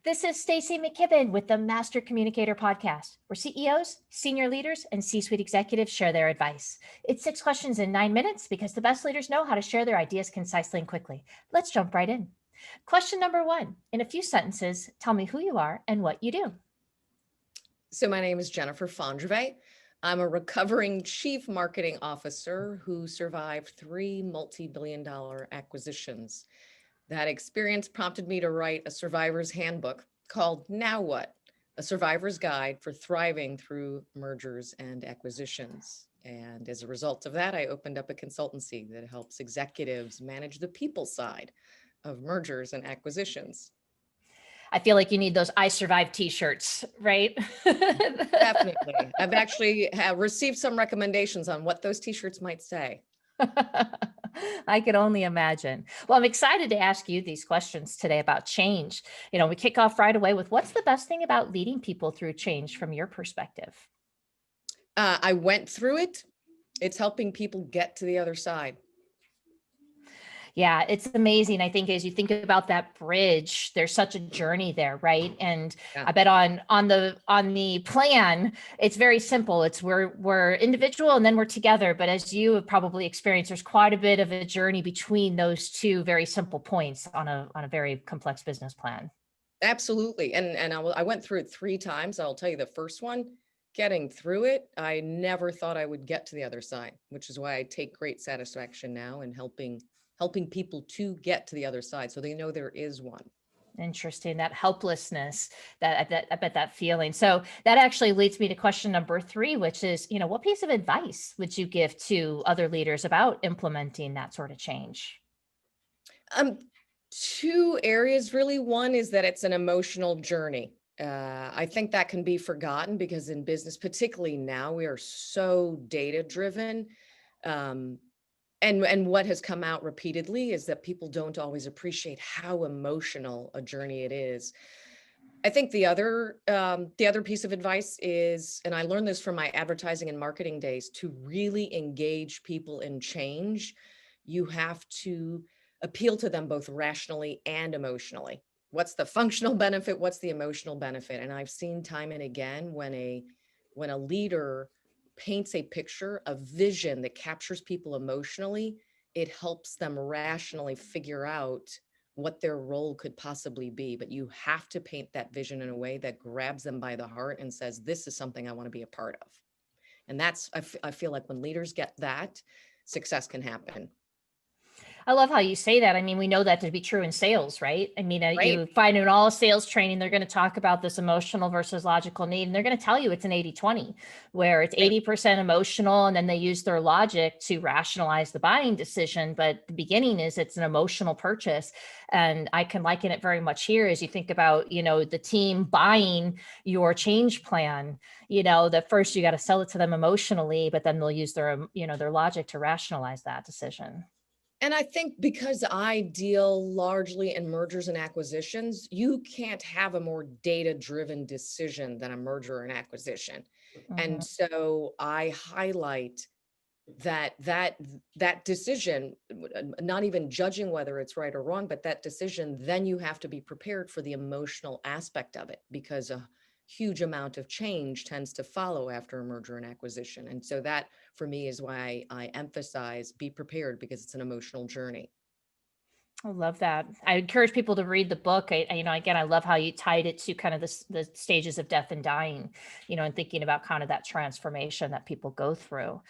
This is Stacey McKibben with the Master Communicator podcast, where CEOs, senior leaders, and C-suite executives share their advice. It's 6 questions in 9 minutes because the best leaders know how to share their ideas concisely and quickly. Let's jump right in. Question number 1. In a few sentences, tell me who you are and what you do. So my name is Jennifer Fondrevay. I'm a recovering chief marketing officer who survived 3 multi-billion-dollar acquisitions. That experience prompted me to write a survivor's handbook called Now What? A Survivor's Guide for Thriving Through Mergers and Acquisitions. And as a result of that, I opened up a consultancy that helps executives manage the people side of mergers and acquisitions. I feel like you need those I Survived t-shirts, right? Definitely. I've actually received some recommendations on what those t-shirts might say. I could only imagine. Well, I'm excited to ask you these questions today about change. We kick off right away with what's the best thing about leading people through change from your perspective? I went through it. It's helping people get to the other side. Yeah, it's amazing. I think as you think about that bridge, there's such a journey there, right? And Yeah. I bet on the plan, it's very simple. It's we're individual and then we're together. But as you have probably experienced, there's quite a bit of a journey between those two very simple points on a very complex business plan. Absolutely. And I went through it 3 times. I'll tell you the first one, getting through it, I never thought I would get to the other side, which is why I take great satisfaction now in helping people to get to the other side so they know there is one. Interesting, that helplessness, that I bet that feeling. So that actually leads me to question number 3, which is, what piece of advice would you give to other leaders about implementing that sort of change? 2 areas really. One is that it's an emotional journey. I think that can be forgotten because in business, particularly now, we are so data driven. And what has come out repeatedly is that people don't always appreciate how emotional a journey it is. I think the other piece of advice is, and I learned this from my advertising and marketing days, to really engage people in change, you have to appeal to them both rationally and emotionally. What's the functional benefit? What's the emotional benefit? And I've seen time and again when a leader paints a picture, a vision that captures people emotionally, it helps them rationally figure out what their role could possibly be. But you have to paint that vision in a way that grabs them by the heart and says, this is something I want to be a part of. And that's, I feel like when leaders get that, success can happen. I love how you say that. I mean, we know that to be true in sales, right? I mean, Right. you find in all sales training, they're going to talk about this emotional versus logical need. And they're going to tell you it's an 80-20, where it's 80% emotional. And then they use their logic to rationalize the buying decision. But the beginning is it's an emotional purchase. And I can liken it very much here as you think about, the team buying your change plan, that first you got to sell it to them emotionally, but then they'll use their logic to rationalize that decision. And I think because I deal largely in mergers and acquisitions, you can't have a more data-driven decision than a merger and acquisition. And Mhm. so I highlight that decision, not even judging whether it's right or wrong, but that decision, then you have to be prepared for the emotional aspect of it, because a huge amount of change tends to follow after a merger and acquisition. And so that, for me, is why I emphasize be prepared, because it's an emotional journey. I love that. I encourage people to read the book. Again, I love how you tied it to kind of the stages of death and dying, and thinking about kind of that transformation that people go through,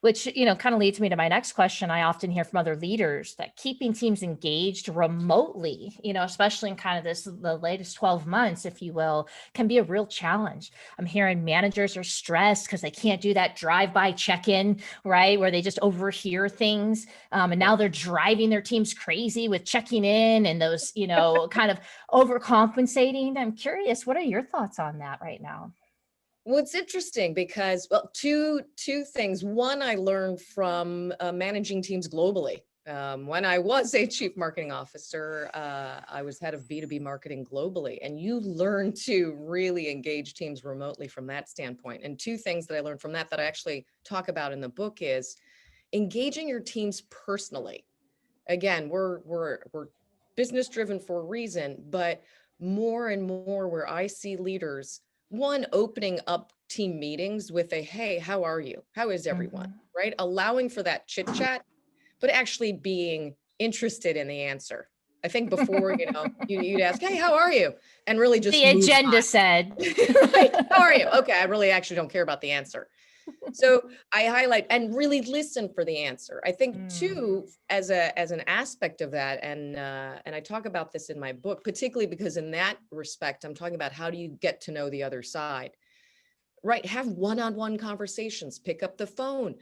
which, kind of leads me to my next question. I often hear from other leaders that keeping teams engaged remotely, especially in kind of the latest 12 months, if you will, can be a real challenge. I'm hearing managers are stressed because they can't do that drive-by check-in, right? Where they just overhear things. And now they're driving their teams crazy with checking in and those, kind of overcompensating. I'm curious, what are your thoughts on that right now? Well, it's interesting because, well, two things. One, I learned from managing teams globally. When I was a chief marketing officer, I was head of B2B marketing globally, and you learn to really engage teams remotely from that standpoint. And 2 things that I learned from that I actually talk about in the book is engaging your teams personally. Again, we're business driven for a reason, but more and more where I see leaders, one, opening up team meetings with a, hey, how are you? How is everyone? Mhm. Right? Allowing for that chit chat, but actually being interested in the answer. I think before, you'd ask, hey, how are you? And really just The move agenda said. on. Right. How are you? Okay. I really actually don't care about the answer. So I highlight and really listen for the answer. I think Mm. too, as an aspect of that, and I talk about this in my book, particularly because in that respect, I'm talking about how do you get to know the other side, right? Have one-on-one conversations, pick up the phone,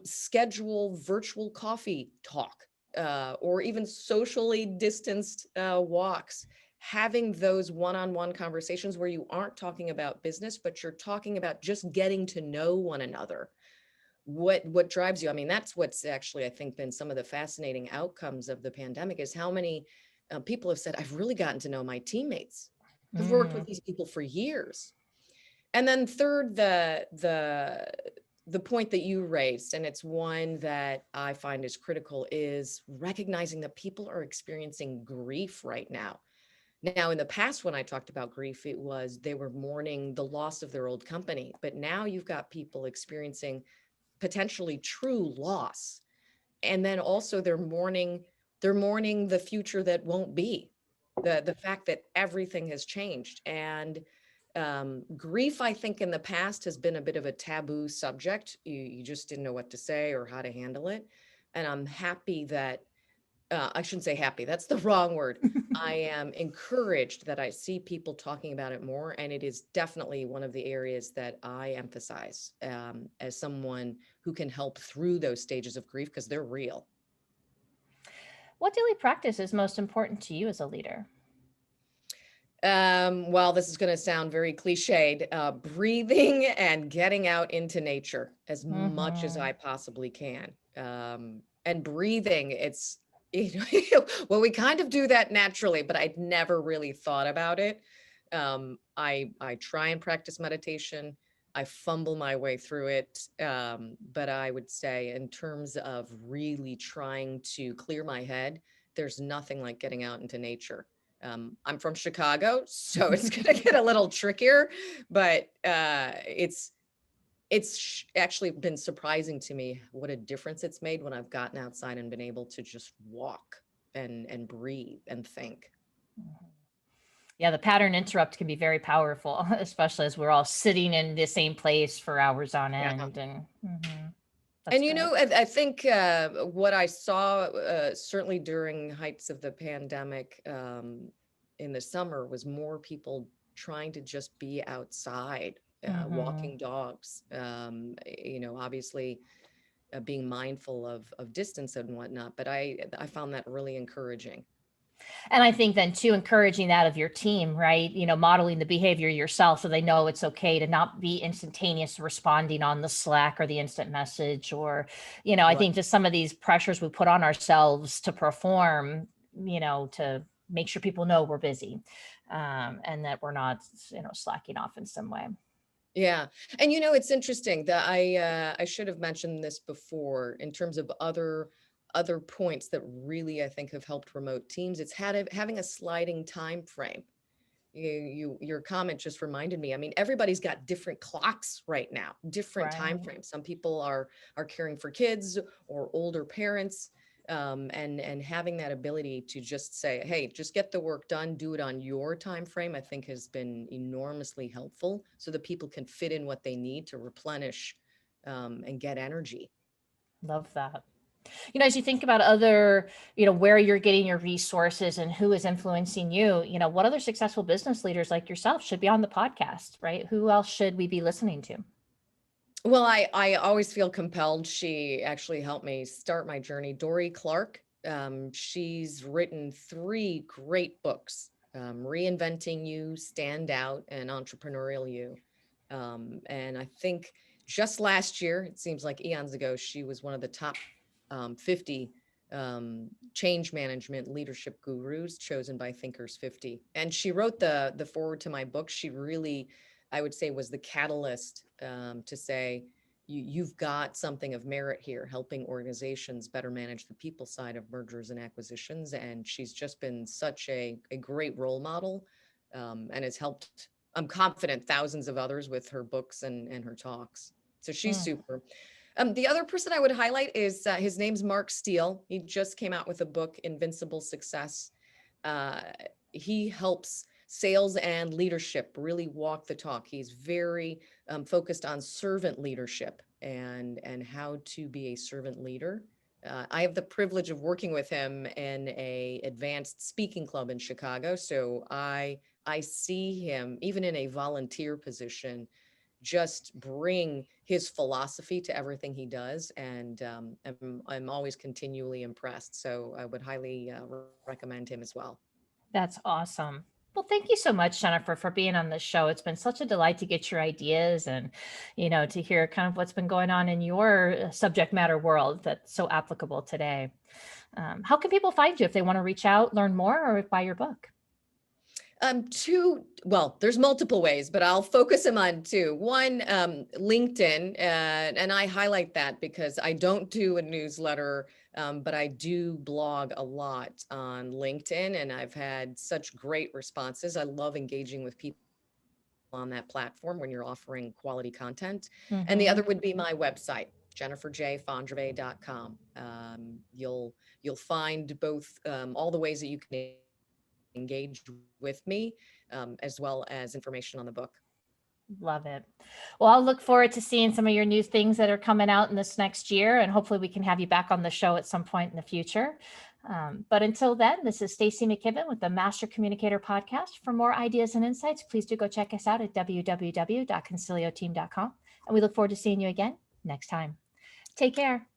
schedule virtual coffee talk, or even socially distanced walks. Having those one-on-one conversations where you aren't talking about business, but you're talking about just getting to know one another. What drives you? I mean, that's what's actually, I think, been some of the fascinating outcomes of the pandemic is how many people have said, I've really gotten to know my teammates. I've worked with Mm. these people for years. And then third, the point that you raised, and it's one that I find is critical, is recognizing that people are experiencing grief right now. Now, in the past, when I talked about grief, it was they were mourning the loss of their old company. But now you've got people experiencing potentially true loss. And then also they're mourning the future that won't be, the fact that everything has changed. And grief, I think, in the past has been a bit of a taboo subject. You just didn't know what to say or how to handle it. And I'm happy that, I shouldn't say happy, that's the wrong word. I am encouraged that I see people talking about it more. And it is definitely one of the areas that I emphasize as someone who can help through those stages of grief because they're real. What daily practice is most important to you as a leader? Well, this is going to sound very cliched, breathing and getting out into nature as much as Hmm. I possibly can. And breathing, it's, well, we kind of do that naturally, but I'd never really thought about it. I try and practice meditation. I fumble my way through it. But I would say in terms of really trying to clear my head, there's nothing like getting out into nature. I'm from Chicago, so it's going to get a little trickier, but it's actually been surprising to me what a difference it's made when I've gotten outside and been able to just walk and breathe and think. Yeah, the pattern interrupt can be very powerful, especially as we're all sitting in the same place for hours on Yeah. end. And that's And good. I think what I saw certainly during heights of the pandemic in the summer was more people trying to just be outside, Hmm. walking dogs. Obviously being mindful of distance and whatnot. But I found that really encouraging. And I think then too, encouraging that of your team, right? Modeling the behavior yourself so they know it's okay to not be instantaneous responding on the Slack or the instant message, or, I Right. think just some of these pressures we put on ourselves to perform, to make sure people know we're busy, and that we're not, slacking off in some way. Yeah. And it's interesting that I should have mentioned this before in terms of other points that really I think have helped remote teams. It's having a sliding time frame. Your comment just reminded me. I mean, everybody's got different clocks right now, different time Right. frames. Some people are caring for kids or older parents, and having that ability to just say, hey, just get the work done, do it on your time frame, I think has been enormously helpful so that people can fit in what they need to replenish and get energy. Love that. As you think about other, where you're getting your resources and who is influencing you, what other successful business leaders like yourself should be on the podcast, right? Who else should we be listening to? Well, I always feel compelled. She actually helped me start my journey. Dory Clark. She's written three great books: Reinventing You, Stand Out, and Entrepreneurial You. And I think just last year, it seems like eons ago, she was one of the top 50 change management leadership gurus chosen by Thinkers 50. And she wrote the forward to my book. She really, I would say, was the catalyst to say, you've got something of merit here, helping organizations better manage the people side of mergers and acquisitions. And she's just been such a great role model and has helped, I'm confident, thousands of others with her books and her talks. So she's Mm. super. The other person I would highlight is his name's Mark Steele. He just came out with a book, Invincible Success. Uh, he helps sales and leadership really walk the talk. He's very focused on servant leadership and how to be a servant leader. I have the privilege of working with him in a advanced speaking club in Chicago. So I see him even in a volunteer position just bring his philosophy to everything he does, and I'm always continually impressed. So I would highly recommend him as well. That's awesome. Well, thank you so much, Jennifer, for being on the show. It's been such a delight to get your ideas and, to hear kind of what's been going on in your subject matter world that's so applicable today. How can people find you if they want to reach out, learn more, or buy your book? Well, there's multiple ways, but I'll focus them on two. One, LinkedIn, and I highlight that because I don't do a newsletter, but I do blog a lot on LinkedIn, and I've had such great responses. I love engaging with people on that platform when you're offering quality content. And the Hmm. other would be my website, jenniferjfondrevay.com. You'll find both all the ways that you can engage with me, as well as information on the book. Love it. Well, I'll look forward to seeing some of your new things that are coming out in this next year, and hopefully we can have you back on the show at some point in the future. But until then, this is Stacy McKibben with the Master Communicator podcast. For more ideas and insights, please do go check us out at www.concilioteam.com. And we look forward to seeing you again next time. Take care.